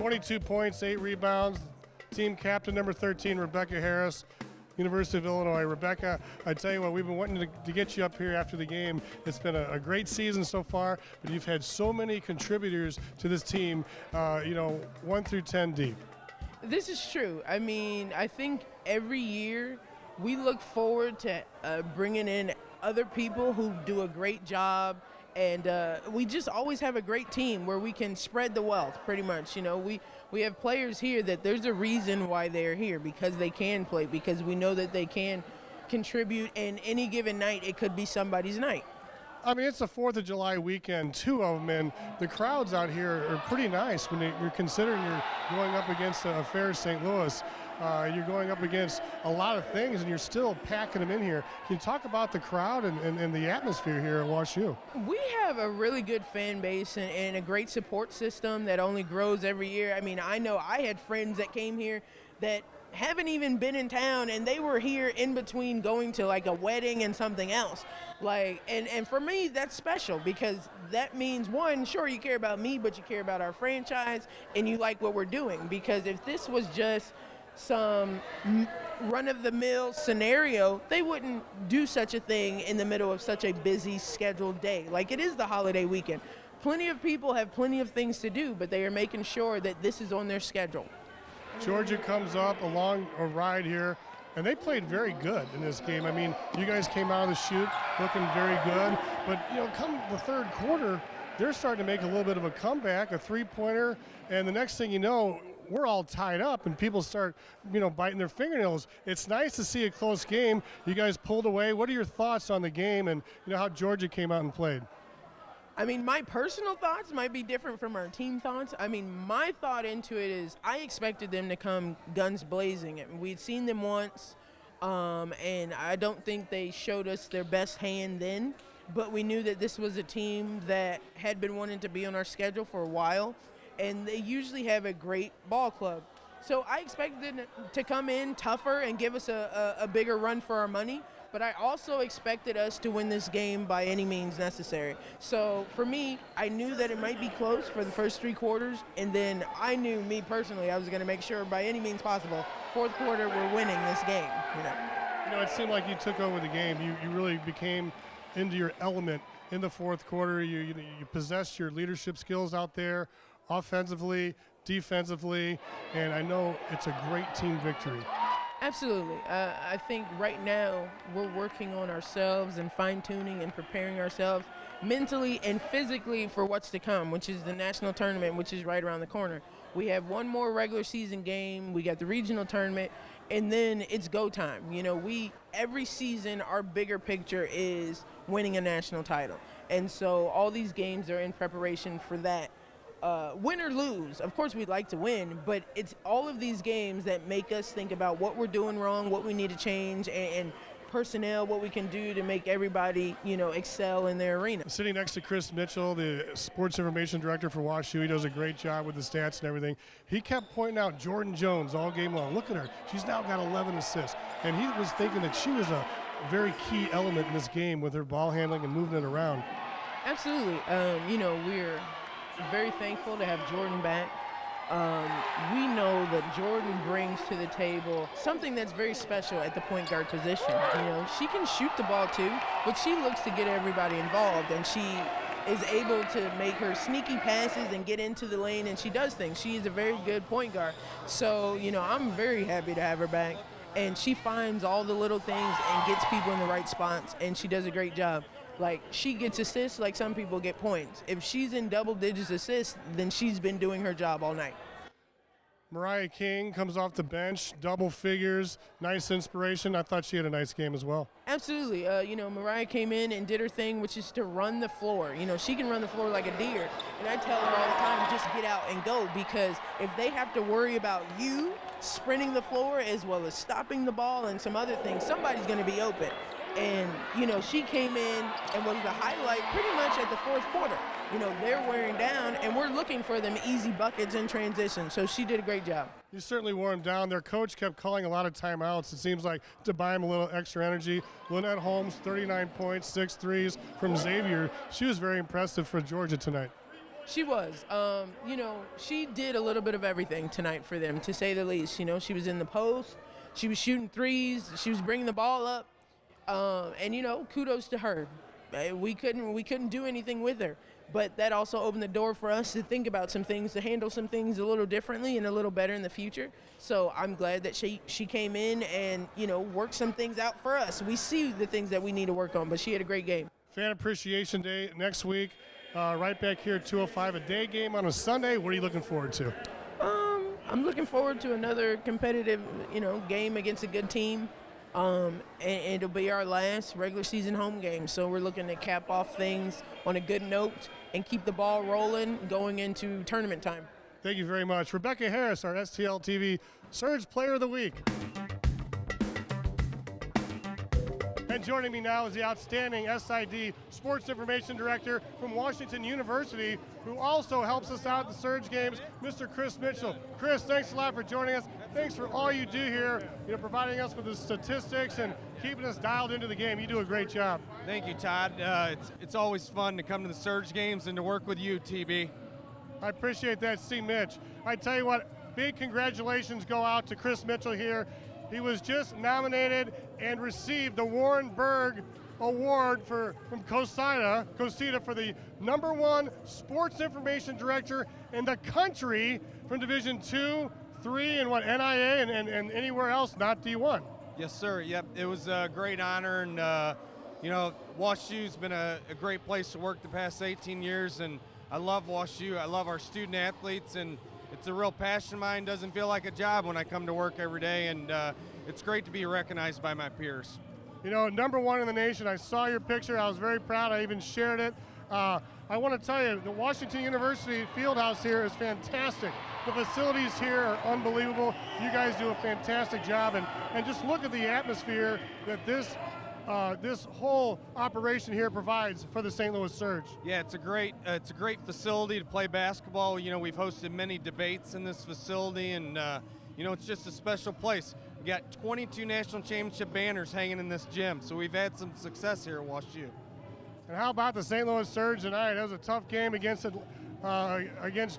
22 points, 8 rebounds. Team captain number 13, Rebecca Harris, University of Illinois. Rebecca, I tell you what, we've been wanting to get you up here after the game. It's been a great season so far, but you've had so many contributors to this team, 1 through 10 deep. This is true. I mean, I think every year we look forward to bringing in other people who do a great job, and we just always have a great team where we can spread the wealth pretty much. We have players here that there's a reason why they're here, because they can play, because we know that they can contribute, and any given night it could be somebody's night. I mean, it's the 4th of July weekend, 2 of them, and the crowds out here are pretty nice when you're considering you're going up against a fair St. Louis. You're going up against a lot of things, and you're still packing them in here. Can you talk about the crowd and the atmosphere here at WashU? We have a really good fan base and a great support system that only grows every year. I mean, I know I had friends that came here that haven't even been in town, and they were here in between going to like a wedding and something else. And for me, that's special, because that means, one, sure, you care about me, but you care about our franchise and you like what we're doing. Because if this was just some run-of-the-mill scenario, they wouldn't do such a thing in the middle of such a busy scheduled day. Like, it is the holiday weekend. Plenty of people have plenty of things to do, but they are making sure that this is on their schedule. Georgia comes up along a ride here, and they played very good in this game. I mean, you guys came out of the chute looking very good, but come the third quarter, they're starting to make a little bit of a comeback, a three-pointer, and the next thing you know, we're all tied up and people start, biting their fingernails. It's nice to see a close game. You guys pulled away. What are your thoughts on the game and how Georgia came out and played? I mean, my personal thoughts might be different from our team thoughts. I mean, my thought into it is I expected them to come guns blazing. We'd seen them once, and I don't think they showed us their best hand then, but we knew that this was a team that had been wanting to be on our schedule for a while, and they usually have a great ball club. So I expected them to come in tougher and give us a bigger run for our money, but I also expected us to win this game by any means necessary. So for me, I knew that it might be close for the first 3 quarters, and then I knew, me personally, I was going to make sure by any means possible, 4th quarter, we're winning this game. It seemed like you took over the game. You really became into your element in the 4th quarter. You possessed your leadership skills out there, offensively, defensively, and I know it's a great team victory. Absolutely. I think right now we're working on ourselves and fine-tuning and preparing ourselves mentally and physically for what's to come, which is the national tournament, which is right around the corner. We have one more regular season game, we got the regional tournament, and then it's go time. Every season our bigger picture is winning a national title. And so all these games are in preparation for that. Win or lose, of course we'd like to win, but it's all of these games that make us think about what we're doing wrong, what we need to change, and personnel, what we can do to make everybody, excel in their arena. Sitting next to Chris Mitchell, the sports information director for WashU, he does a great job with the stats and everything. He kept pointing out Jordan Jones all game long. Look at her. She's now got 11 assists. And he was thinking that she was a very key element in this game with her ball handling and moving it around. Absolutely. We're very thankful to have Jordan back. We know that Jordan brings to the table something that's very special at the point guard position. She can shoot the ball too, but she looks to get everybody involved, and she is able to make her sneaky passes and get into the lane, and she does things. She is a very good point guard. So, I'm very happy to have her back, and she finds all the little things and gets people in the right spots, and she does a great job. Like, she gets assists like some people get points. If she's in double digits assists, then she's been doing her job all night. Mariah King comes off the bench, double figures, nice inspiration. I thought she had a nice game as well. Absolutely. Mariah came in and did her thing, which is to run the floor. She can run the floor like a deer. And I tell her all the time, just get out and go, because if they have to worry about you sprinting the floor as well as stopping the ball and some other things, somebody's going to be open. And, she came in and was the highlight pretty much at the 4th quarter. They're wearing down, and we're looking for them easy buckets in transition. So she did a great job. You certainly wore them down. Their coach kept calling a lot of timeouts. It seems like to buy them a little extra energy. Lynette Holmes, 39 points, 6 threes from Xavier. She was very impressive for Georgia tonight. She was. She did a little bit of everything tonight for them, to say the least. She was in the post, she was shooting threes, she was bringing the ball up, and kudos to her. We couldn't do anything with her, but that also opened the door for us to think about some things, to handle some things a little differently and a little better in the future. So I'm glad that she came in and worked some things out for us. We see the things that we need to work on, but she had a great game. Fan Appreciation Day next week. Right back here at 205, a day game on a Sunday. What are you looking forward to? I'm looking forward to another competitive, game against a good team. And it'll be our last regular season home game. So we're looking to cap off things on a good note and keep the ball rolling going into tournament time. Thank you very much. Rebecca Harris, our STL TV Surge Player of the Week. And joining me now is the outstanding SID Sports Information Director from Washington University, who also helps us out at the Surge games, Mr. Chris Mitchell. Chris, thanks a lot for joining us. Thanks for all you do here, providing us with the statistics and keeping us dialed into the game. You do a great job. Thank you, Todd. It's always fun to come to the Surge games and to work with you, TB. I appreciate that, C. Mitch. I tell you what, big congratulations go out to Chris Mitchell here. He was just nominated and received the Warren Berg Award from COSIDA for the #1 Sports Information Director in the country from Division 2, 3, and NIA and anywhere else, not D1. Yes, sir. Yep, it was a great honor, and WashU's been a great place to work the past 18 years, and I love WashU. I love our student athletes, and it's a real passion of mine. Doesn't feel like a job when I come to work every day, and it's great to be recognized by my peers. #1 in the nation. I saw your picture. I was very proud. I even shared it. I want to tell you, the Washington University Fieldhouse here is fantastic. The facilities here are unbelievable. You guys do a fantastic job, and just look at the atmosphere that this whole operation here provides for the St. Louis Surge. Yeah, it's a great facility to play basketball. We've hosted many debates in this facility, and it's just a special place. We got 22 national championship banners hanging in this gym, so we've had some success here at WashU. And how about the St. Louis Surge tonight? That was a tough game against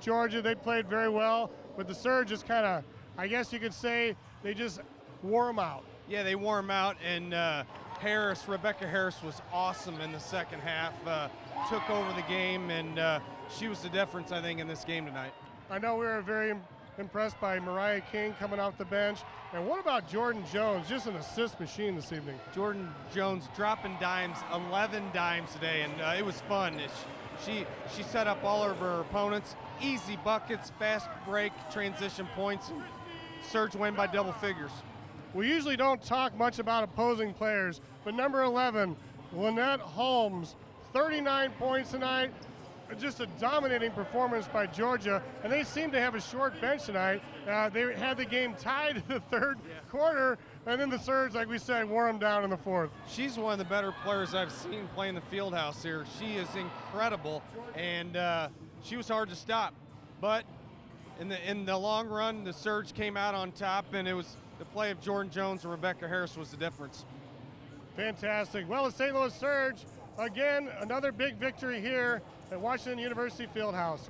Georgia. They played very well, but the Surge just kind of, I guess you could say, they just wore them out. Yeah, they wore them out, and Rebecca Harris was awesome in the second half, took over the game, and she was the difference, I think, in this game tonight. I know we were very impressed by Mariah King coming off the bench. And what about Jordan Jones, just an assist machine this evening? Jordan Jones dropping dimes, 11 dimes today, and it was fun. She set up all of her opponents, easy buckets, fast break, transition points, and Surge win by double figures. We usually don't talk much about opposing players, but number 11, Lynette Holmes, 39 points tonight. Just a dominating performance by Georgia, and they seem to have a short bench tonight. They had the game tied in the third quarter, and then the Surge, like we said, wore them down in the fourth. She's one of the better players I've seen play in the field house here. She is incredible, and she was hard to stop. But in the long run, the Surge came out on top, and it was the play of Jordan Jones and Rebecca Harris was the difference. Fantastic. Well, the St. Louis Surge, again, another big victory here at Washington University Fieldhouse.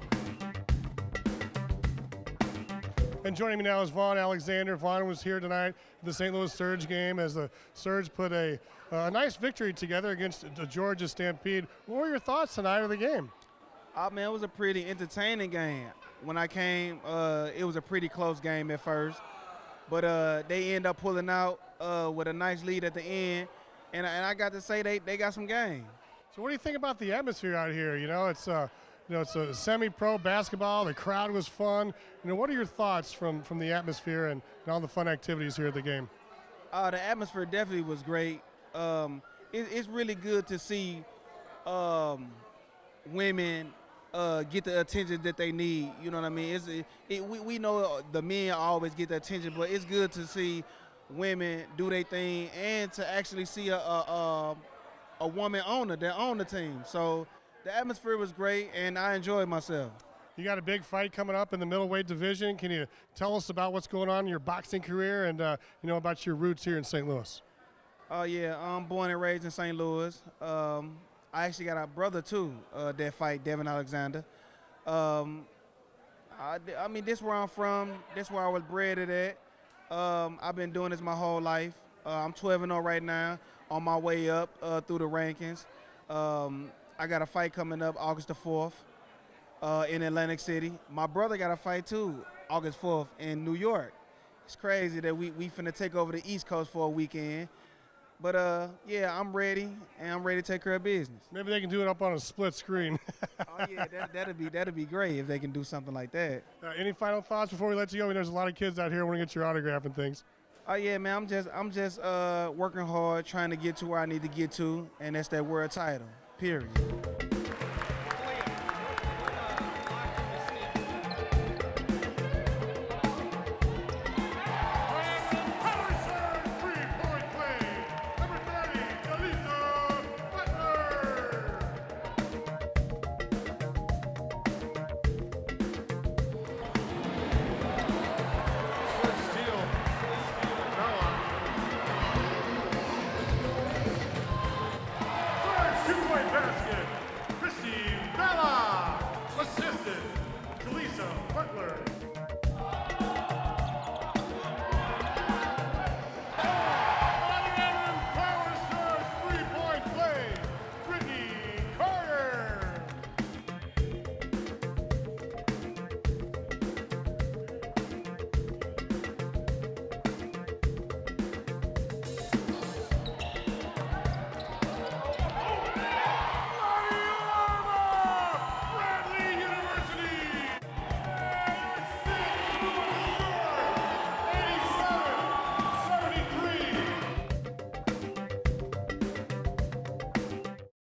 And joining me now is Vaughn Alexander. Vaughn was here tonight at the St. Louis Surge game as the Surge put a nice victory together against the Georgia Stampede. What were your thoughts tonight of the game? Man, it was a pretty entertaining game. When I came, it was a pretty close game at first, but they end up pulling out with a nice lead at the end, and I got to say they got some game. So what do you think about the atmosphere out here? It's a semi-pro basketball. The crowd was fun. What are your thoughts from the atmosphere and all the fun activities here at the game? The atmosphere definitely was great. It's really good to see women get the attention that they need. You know what I mean? We know the men always get the attention, but it's good to see women do their thing and to actually see a woman owner that own the team. So the atmosphere was great, and I enjoyed myself. You got a big fight coming up in the middleweight division. Can you tell us about what's going on in your boxing career and about your roots here in St. Louis? Yeah, I'm born and raised in St. Louis. I actually got a brother too that fight, Vaughn Alexander. I mean, this where I'm from. This where I was bred at. I've been doing this my whole life. I'm 12-0 right now, on my way up through the rankings. I got a fight coming up August the 4th in Atlantic City. My brother got a fight too, August 4th in New York. It's crazy that we finna take over the East Coast for a weekend. But yeah, I'm ready, and I'm ready to take care of business. Maybe they can do it up on a split screen. Oh yeah, that'd be great if they can do something like that. Any final thoughts before we let you go? I mean, there's a lot of kids out here want to get your autograph and things. Oh yeah, man, I'm just working hard, trying to get to where I need to get to, and that's that world title. Period. Butler.